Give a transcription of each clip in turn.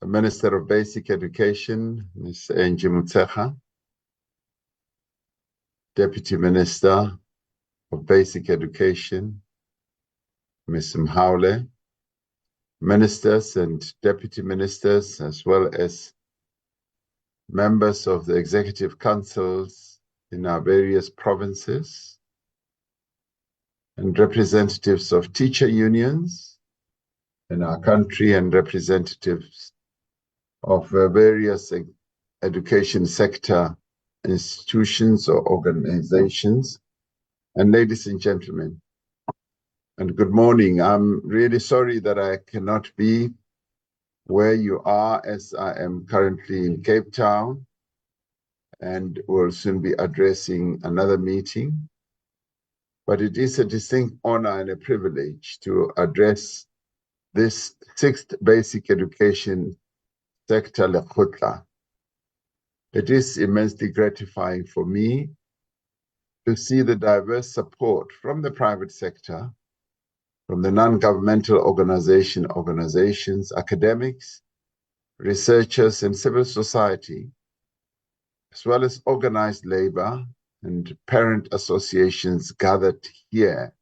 the Minister of Basic Education, Ms. Angie Mutsecha, Deputy Minister of Basic Education, Ms. Mhaule, ministers and deputy ministers, as well as members of the executive councils in our various provinces, and representatives of teacher unions in our country, and representatives of various education sector institutions or organizations. And ladies and gentlemen, and good morning. I'm really sorry that I cannot be where you are, as I am currently in Cape Town and will soon be addressing another meeting. But it is a distinct honor and a privilege to address this 6th basic education sector, Lekgotla. It is immensely gratifying for me to see the diverse support from the private sector, from the non-governmental organizations, academics, researchers, and civil society, as well as organized labor and parent associations gathered here,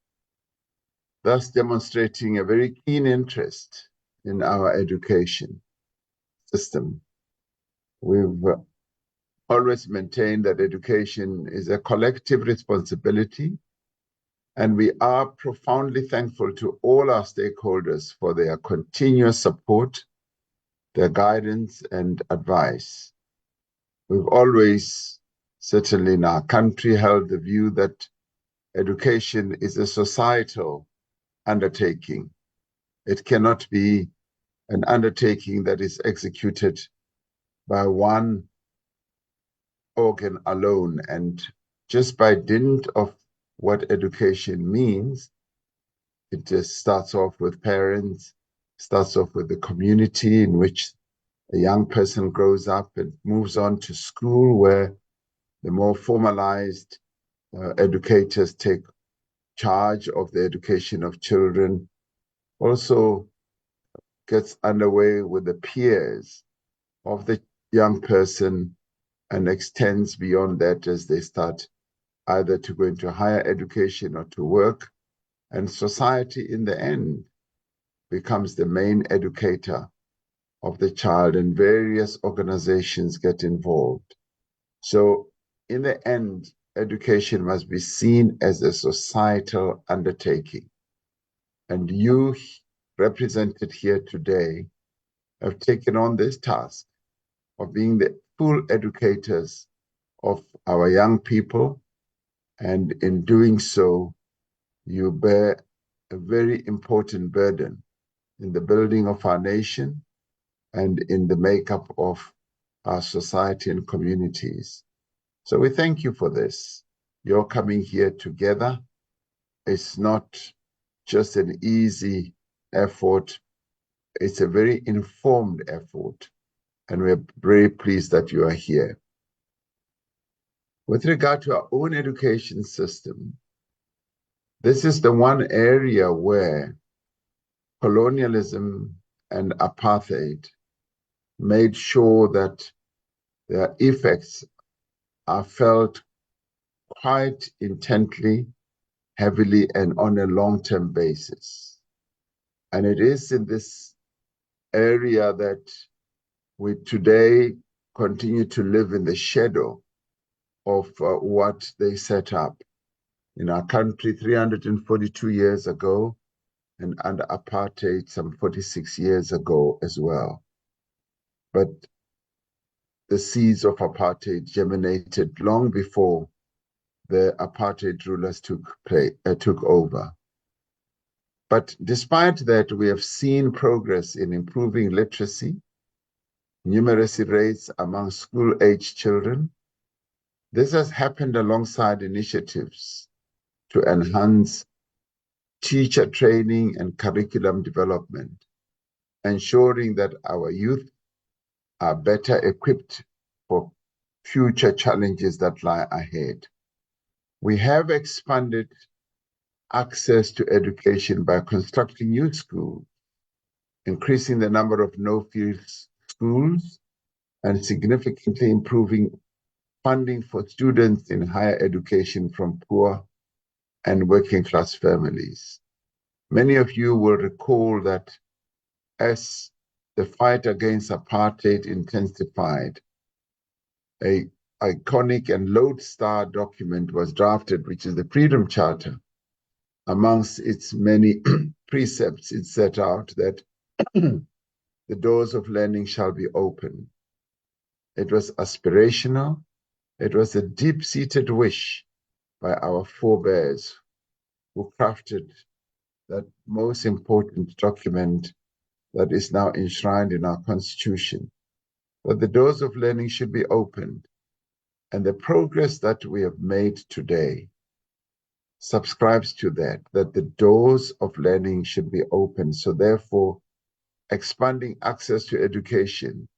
thus demonstrating a very keen interest in our education system. We've always maintained that education is a collective responsibility, and we are profoundly thankful to all our stakeholders for their continuous support, their guidance, and advice. We've always, certainly in our country, held the view that education is a societal undertaking. It cannot be an undertaking that is executed by one organ alone, and just by dint of what education means, it just starts off with parents, starts off with the community in which a young person grows up and moves on to school, where the more formalized educators take charge of the education of children, also gets underway with the peers of the young person and extends beyond that as they start either to go into higher education or to work. And society, in the end, becomes the main educator of the child, and various organizations get involved. So in the end, education must be seen as a societal undertaking. And you, represented here today, have taken on this task of being the full educators of our young people. And in doing so, you bear a very important burden in the building of our nation and in the makeup of our society and communities. So we thank you for this. Your coming here together is not just an easy effort, it's a very informed effort, and we're very pleased that you are here. With regard to our own education system, this is the one area where colonialism and apartheid made sure that their effects are felt quite intently, heavily, and on a long-term basis. And it is in this area that we today continue to live in the shadow of what they set up in our country 342 years ago, and under apartheid some 46 years ago as well. But the seeds of apartheid germinated long before the apartheid rulers took over. But despite that, we have seen progress in improving literacy, numeracy rates among school-age children. This has happened alongside initiatives to enhance teacher training and curriculum development, ensuring that our youth are better equipped for future challenges that lie ahead. We have expanded access to education by constructing new schools, increasing the number of no-fee schools and significantly improving funding for students in higher education from poor and working class families. Many of you will recall that as the fight against apartheid intensified, an iconic and lodestar document was drafted, which is the Freedom Charter. Amongst its many precepts, it set out that the doors of learning shall be open. It was aspirational. It was a deep-seated wish by our forebears who crafted that most important document that is now enshrined in our Constitution, that the doors of learning should be opened. And the progress that we have made today subscribes to that the doors of learning should be open. So therefore, expanding access to education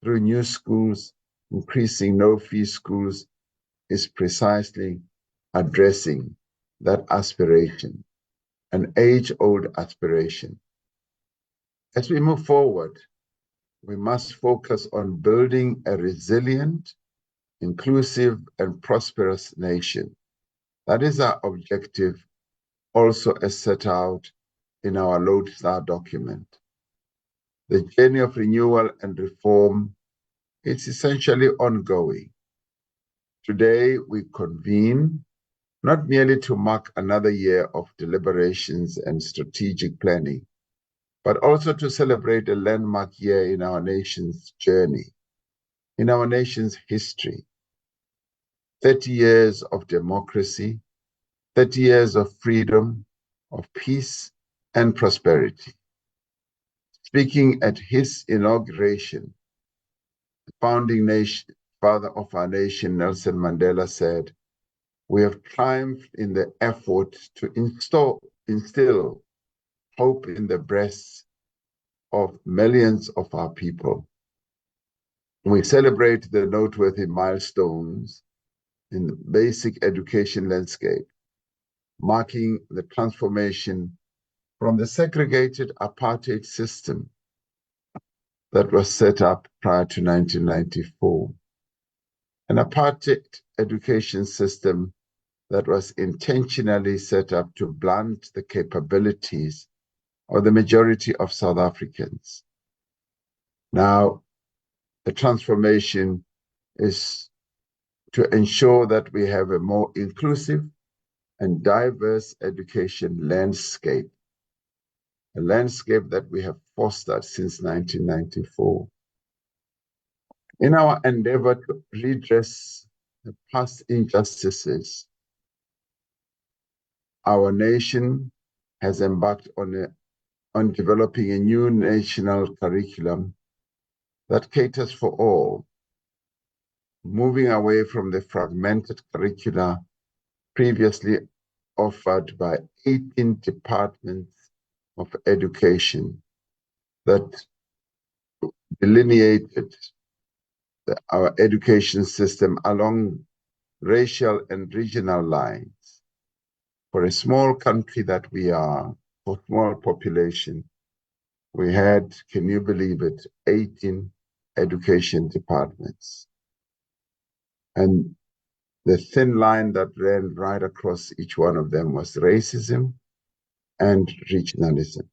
through new schools, increasing no-fee schools, is precisely addressing that aspiration, an age-old aspiration. As we move forward, we must focus on building a resilient, inclusive, and prosperous nation. That is our objective, also as set out in our lodestar document. The journey of renewal and reform is essentially ongoing. Today, we convene not merely to mark another year of deliberations and strategic planning, but also to celebrate a landmark year in our nation's journey, in our nation's history. 30 years of democracy, 30 years of freedom, of peace, and prosperity. Speaking at his inauguration, the founding father of our nation, Nelson Mandela, said, "We have triumphed in the effort to instill hope in the breasts of millions of our people." We celebrate the noteworthy milestones in the basic education landscape, marking the transformation from the segregated apartheid system that was set up prior to 1994, an apartheid education system that was intentionally set up to blunt the capabilities of the majority of South Africans. Now, the transformation is to ensure that we have a more inclusive and diverse education landscape, a landscape that we have fostered since 1994. In our endeavor to redress the past injustices, our nation has embarked on developing a new national curriculum that caters for all, moving away from the fragmented curricula previously offered by 18 departments of education that delineated our education system along racial and regional lines. For a small country that we are, for small population, we had, can you believe it, 18 education departments. And the thin line that ran right across each one of them was racism and regionalism.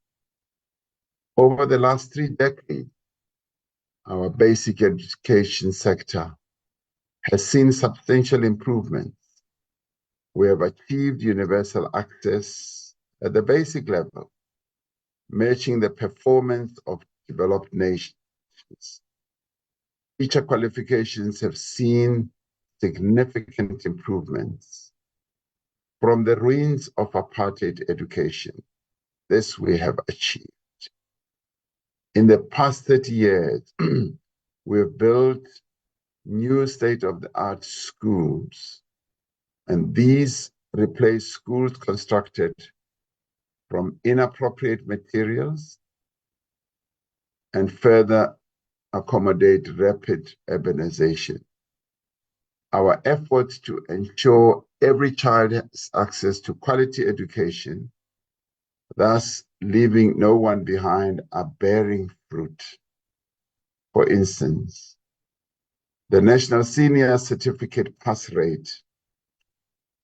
Over the last 3 decades, our basic education sector has seen substantial improvements. We have achieved universal access at the basic level, matching the performance of developed nations. Teacher qualifications have seen significant improvements. From the ruins of apartheid education, this we have achieved. In the past 30 years, we have built new state-of-the-art schools, and these replace schools constructed from inappropriate materials and further accommodate rapid urbanization. Our efforts to ensure every child has access to quality education, thus leaving no one behind, are bearing fruit. For instance, the National Senior Certificate pass rate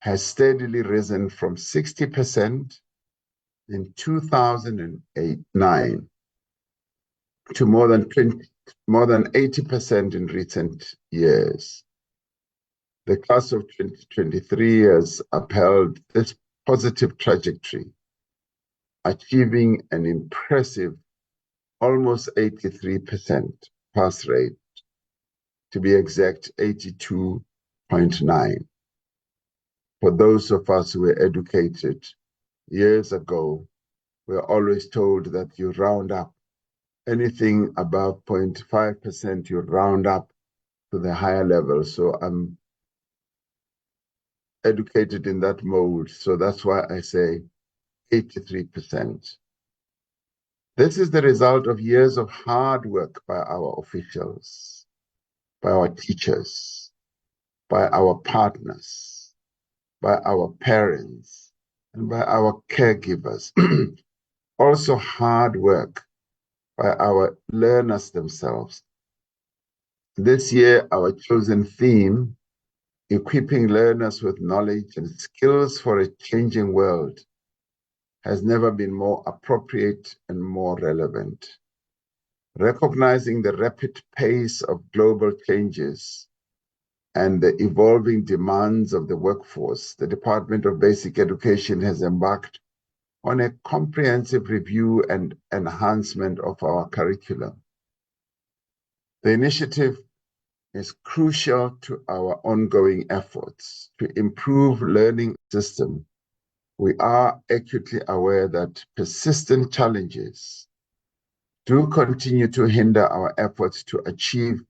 has steadily risen from 60% in 2009 to more than 80% in recent years. The class of 2023 has upheld this positive trajectory, achieving an impressive almost 83% pass rate, to be exact, 82.9. For those of us who were educated years ago, we were always told that you round up anything above 0.5%, you round up to the higher level. So I'm educated in that mode. So that's why I say 83%. This is the result of years of hard work by our officials, by our teachers, by our partners, by our parents, and by our caregivers. Also hard work by our learners themselves. This year, our chosen theme, equipping learners with knowledge and skills for a changing world, has never been more appropriate and more relevant. Recognizing the rapid pace of global changes and the evolving demands of the workforce, the Department of Basic Education has embarked on a comprehensive review and enhancement of our curriculum. The initiative is crucial to our ongoing efforts to improve learning system. We are acutely aware that persistent challenges do continue to hinder our efforts to achieve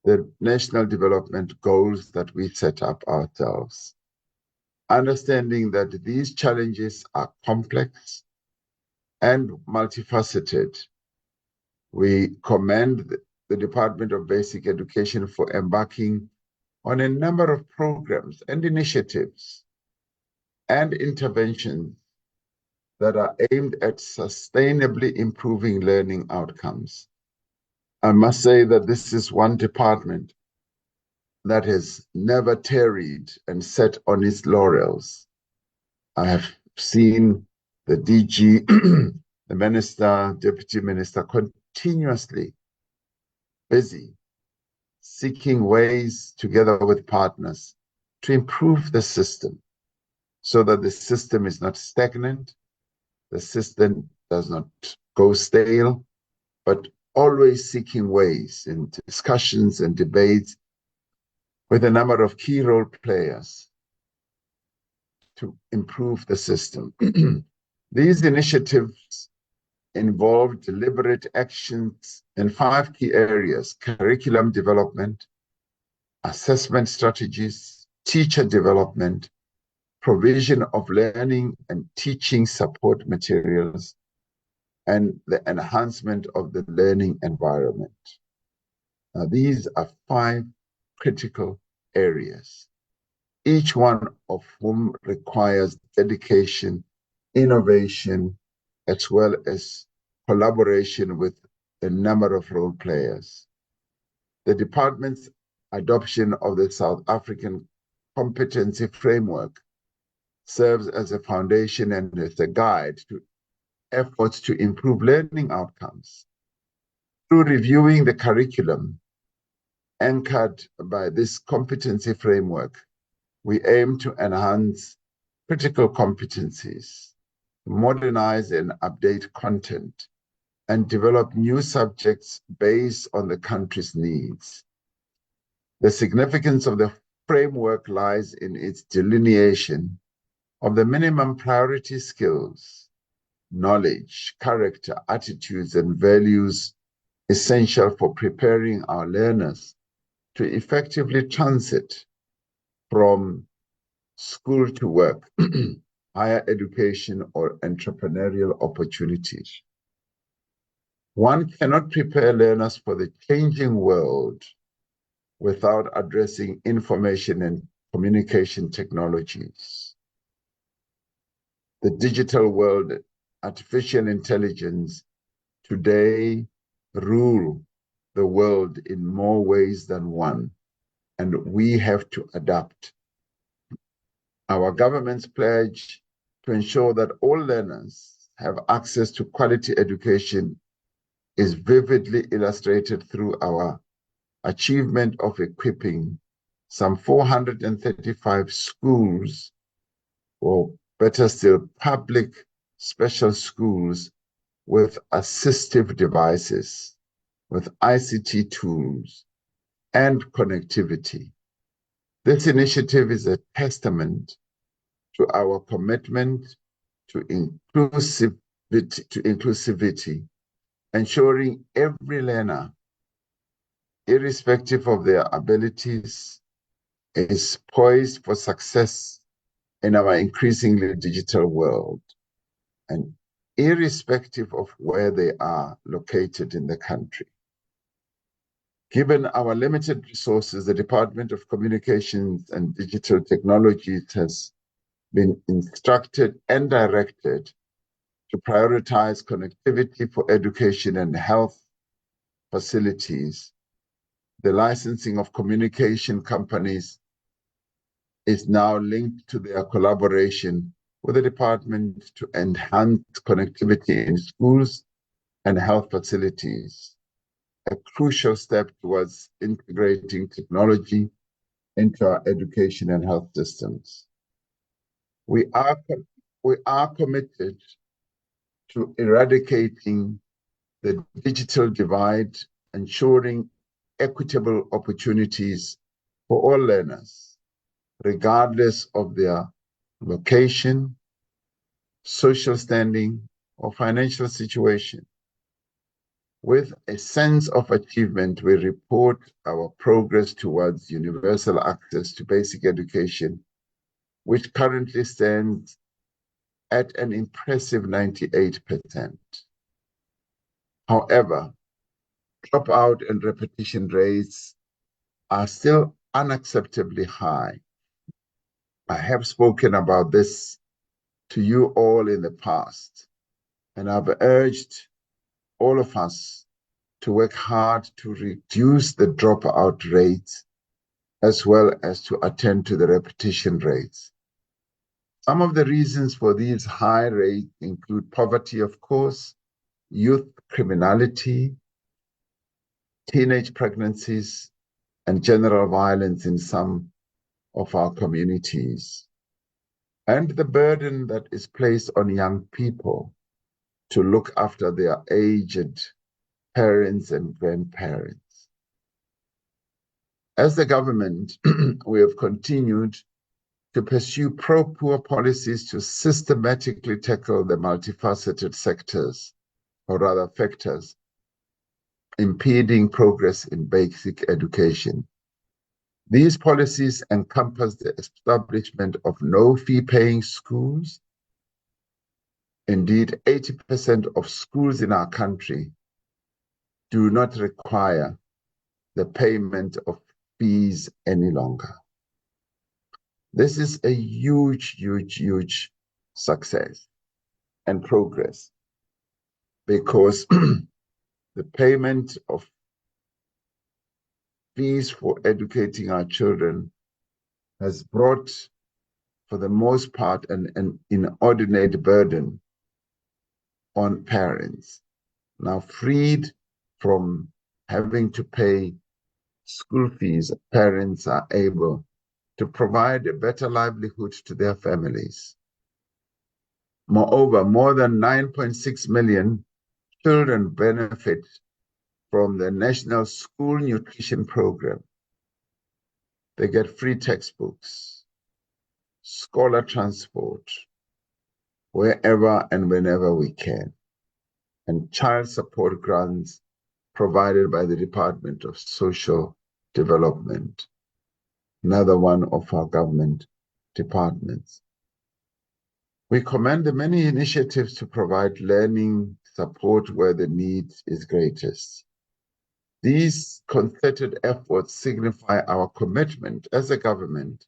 the national development goals that we set up ourselves. Understanding that these challenges are complex and multifaceted, we commend the Department of Basic Education for embarking on a number of programs and initiatives and interventions that are aimed at sustainably improving learning outcomes. I must say that this is one department that has never tarried and sat on its laurels. I have seen the DG, the minister, deputy minister, continuously busy seeking ways together with partners to improve the system so that the system is not stagnant, the system does not go stale, but always seeking ways in discussions and debates with a number of key role players to improve the system. These initiatives involve deliberate actions in 5 key areas: curriculum development, assessment strategies, teacher development, provision of learning and teaching support materials, and the enhancement of the learning environment. Now, these are 5 critical areas, each one of whom requires dedication, innovation, as well as collaboration with a number of role players. The department's adoption of the South African competency framework serves as a foundation and as a guide to efforts to improve learning outcomes. Through reviewing the curriculum anchored by this competency framework, we aim to enhance critical competencies, modernize and update content, and develop new subjects based on the country's needs. The significance of the framework lies in its delineation of the minimum priority skills, knowledge, character, attitudes, and values essential for preparing our learners to effectively transit from school to work, higher education, or entrepreneurial opportunities. One cannot prepare learners for the changing world without addressing information and communication technologies. The digital world, artificial intelligence, today rule the world in more ways than one, and we have to adapt. Our government's pledge to ensure that all learners have access to quality education is vividly illustrated through our achievement of equipping some 435 schools, or better still, public special schools, with assistive devices, with ICT tools, and connectivity. This initiative is a testament to our commitment to inclusivity, ensuring every learner, irrespective of their abilities, is poised for success in our increasingly digital world, and irrespective of where they are located in the country. Given our limited resources, the Department of Communications and Digital Technologies has been instructed and directed to prioritize connectivity for education and health facilities. The licensing of communication companies is now linked to their collaboration with the department to enhance connectivity in schools and health facilities, a crucial step towards integrating technology into our education and health systems. We are committed to eradicating the digital divide, ensuring equitable opportunities for all learners, regardless of their location, social standing, or financial situation. With a sense of achievement, we report our progress towards universal access to basic education, which currently stands at an impressive 98%. However, dropout and repetition rates are still unacceptably high. I have spoken about this to you all in the past, and I've urged all of us to work hard to reduce the dropout rates as well as to attend to the repetition rates. Some of the reasons for these high rates include poverty, of course, youth criminality, teenage pregnancies, and general violence in some of our communities, and the burden that is placed on young people to look after their aged parents and grandparents. As the government, we have continued to pursue pro-poor policies to systematically tackle the multifaceted sectors, or rather factors, impeding progress in basic education. These policies encompass the establishment of no-fee-paying schools. Indeed, 80% of schools in our country do not require the payment of fees any longer. This is a huge, huge, huge success and progress, because the payment of fees for educating our children has brought, for the most part, an inordinate burden on parents. Now freed from having to pay school fees, parents are able to provide a better livelihood to their families. Moreover, more than 9.6 million children benefit from the National School Nutrition Program. They get free textbooks, scholar transport, wherever and whenever we can, and child support grants provided by the Department of Social Development, another one of our government departments. We commend the many initiatives to provide learning support where the need is greatest. These concerted efforts signify our commitment as a government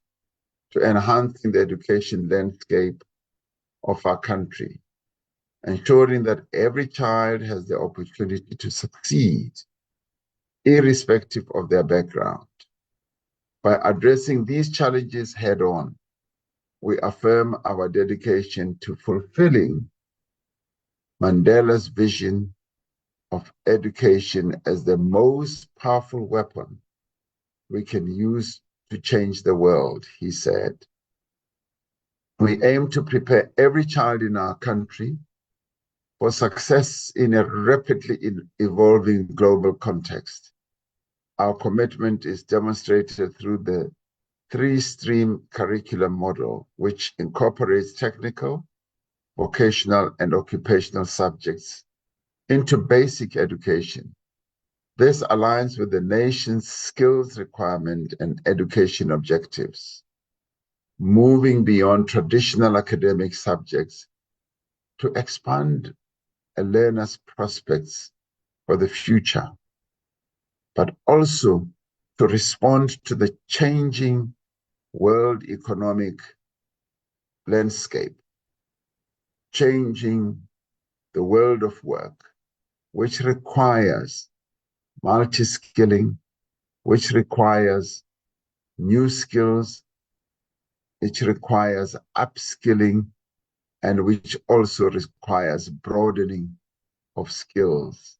to enhancing the education landscape of our country, ensuring that every child has the opportunity to succeed irrespective of their background. By addressing these challenges head-on, we affirm our dedication to fulfilling Mandela's vision of education as the most powerful weapon we can use to change the world, he said. We aim to prepare every child in our country for success in a rapidly evolving global context. Our commitment is demonstrated through the three-stream curriculum model, which incorporates technical, vocational, and occupational subjects into basic education. This aligns with the nation's skills requirement and education objectives, moving beyond traditional academic subjects to expand a learner's prospects for the future, but also to respond to the changing world economic landscape, changing the world of work, which requires multi-skilling, which requires new skills, which requires upskilling, and which also requires broadening of skills.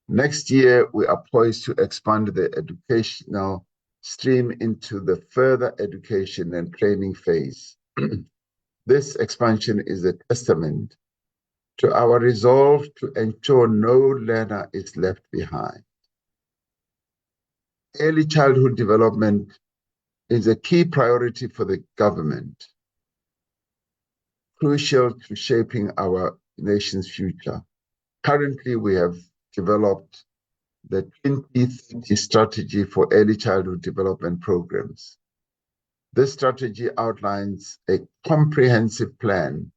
Next year, we are poised to expand the educational stream into the further education and training phase. This expansion is a testament to our resolve to ensure no learner is left behind. Early childhood development is a key priority for the government, crucial to shaping our nation's future. Currently, we have developed the 2030 strategy for early childhood development programs. This strategy outlines a comprehensive plan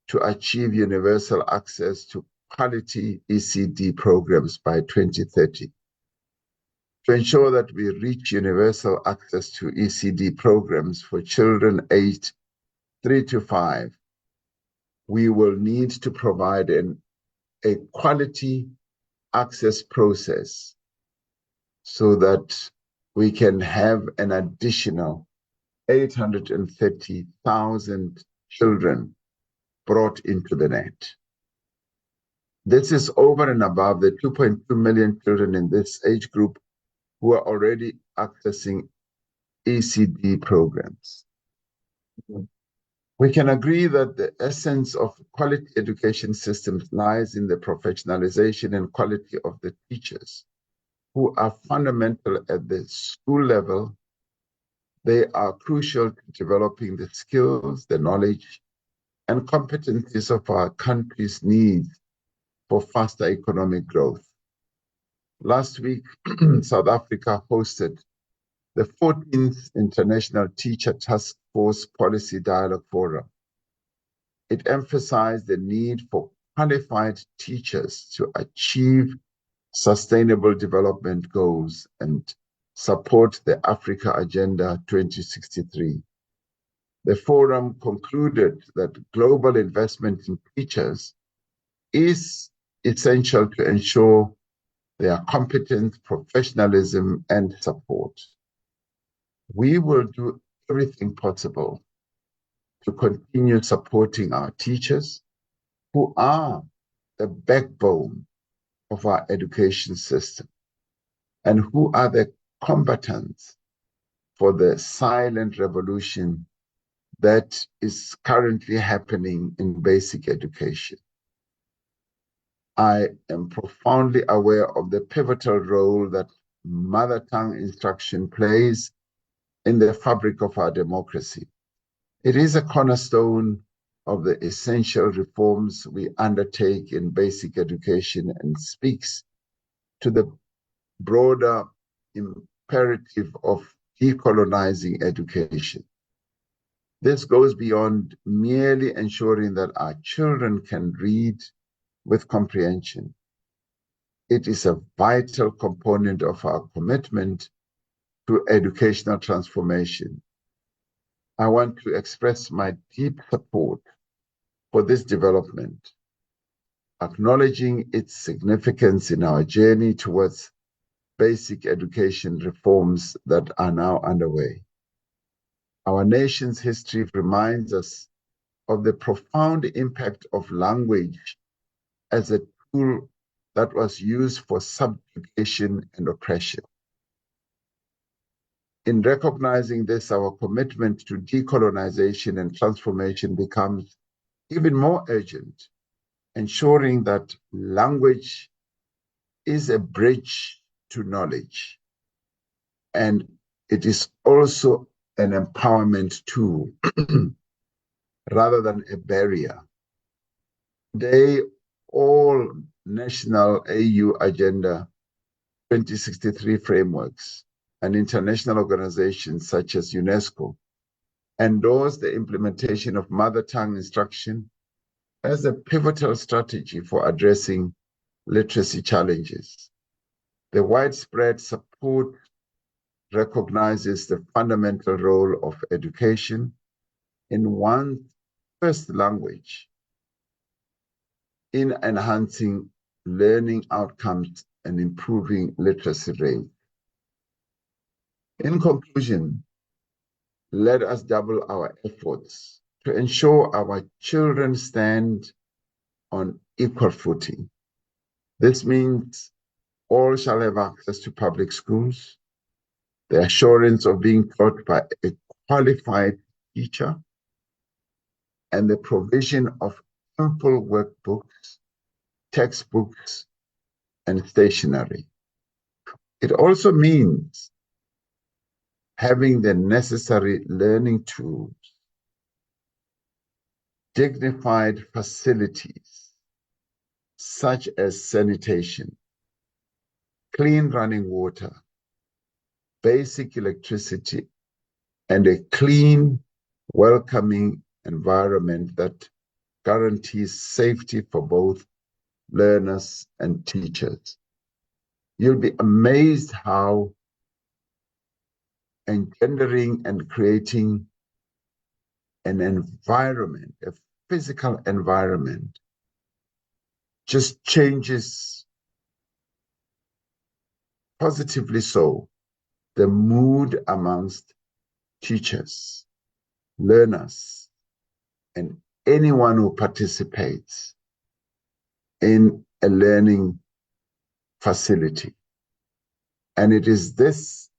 to achieve universal access to quality ECD programs by 2030. To ensure that we reach universal access to ECD programs for children aged 3 to 5, we will need to provide a quality access process so that we can have an additional 830,000 children brought into the net. This is over and above the 2.2 million children in this age group who are already accessing ECD programs. We can agree that the essence of quality education systems lies in the professionalization and quality of the teachers, who are fundamental at the school level. They are crucial to developing the skills, the knowledge, and competencies of our country's needs for faster economic growth. Last week, South Africa hosted the 14th International Teacher Task Force Policy Dialogue Forum. It emphasized the need for qualified teachers to achieve sustainable development goals and support the Africa Agenda 2063. The forum concluded that global investment in teachers is essential to ensure their competence, professionalism, and support. We will do everything possible to continue supporting our teachers, who are the backbone of our education system and who are the combatants for the silent revolution that is currently happening in basic education. I am profoundly aware of the pivotal role that mother tongue instruction plays in the fabric of our democracy. It is a cornerstone of the essential reforms we undertake in basic education and speaks to the broader imperative of decolonizing education. This goes beyond merely ensuring that our children can read with comprehension. It is a vital component of our commitment to educational transformation. I want to express my deep support for this development, acknowledging its significance in our journey towards basic education reforms that are now underway. Our nation's history reminds us of the profound impact of language as a tool that was used for subjugation and oppression. In recognizing this, our commitment to decolonization and transformation becomes even more urgent, ensuring that language is a bridge to knowledge, and it is also an empowerment tool rather than a barrier. Today, all national AU Agenda 2063 frameworks and international organizations such as UNESCO endorse the implementation of mother tongue instruction as a pivotal strategy for addressing literacy challenges. The widespread support recognizes the fundamental role of education in one's first language in enhancing learning outcomes and improving literacy rate. In conclusion, let us double our efforts to ensure our children stand on equal footing. This means all shall have access to public schools, the assurance of being taught by a qualified teacher, and the provision of ample workbooks, textbooks, and stationery. It also means having the necessary learning tools, dignified facilities, such as sanitation, clean running water, basic electricity, and a clean, welcoming environment that guarantees safety for both learners and teachers. You'll be amazed how engendering and creating an environment, a physical environment, just changes, positively so, the mood amongst teachers, learners, and anyone who participates in a learning facility. And it is this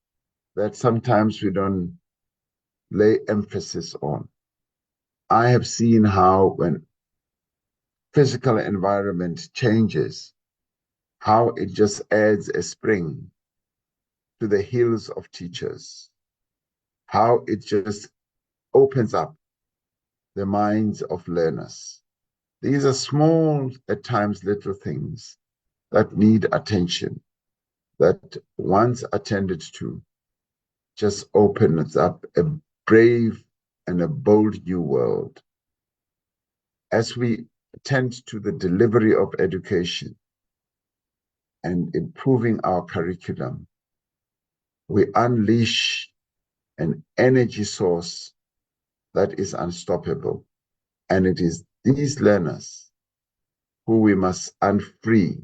that sometimes we don't lay emphasis on. I have seen how when physical environment changes, how it just adds a spring to the heels of teachers, how it just opens up the minds of learners. These are small, at times little things that need attention, that once attended to, just opens up a brave and a bold new world. As we attend to the delivery of education and improving our curriculum, we unleash an energy source that is unstoppable. And it is these learners who we must free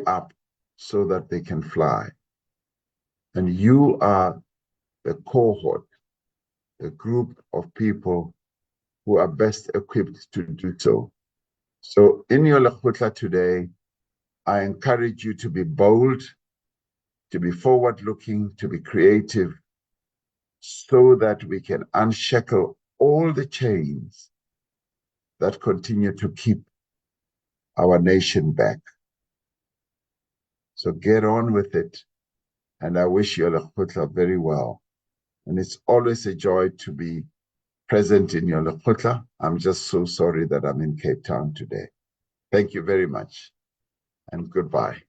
up so that they can fly. And you are the cohort, the group of people who are best equipped to do so. So in your Lekgotla today, I encourage you to be bold, to be forward-looking, to be creative, so that we can unshackle all the chains that continue to keep our nation back. So get on with it, and I wish you Lekgotla very well. And it's always a joy to be present in your Lekgotla. I'm just so sorry that I'm in Cape Town today. Thank you very much, and goodbye.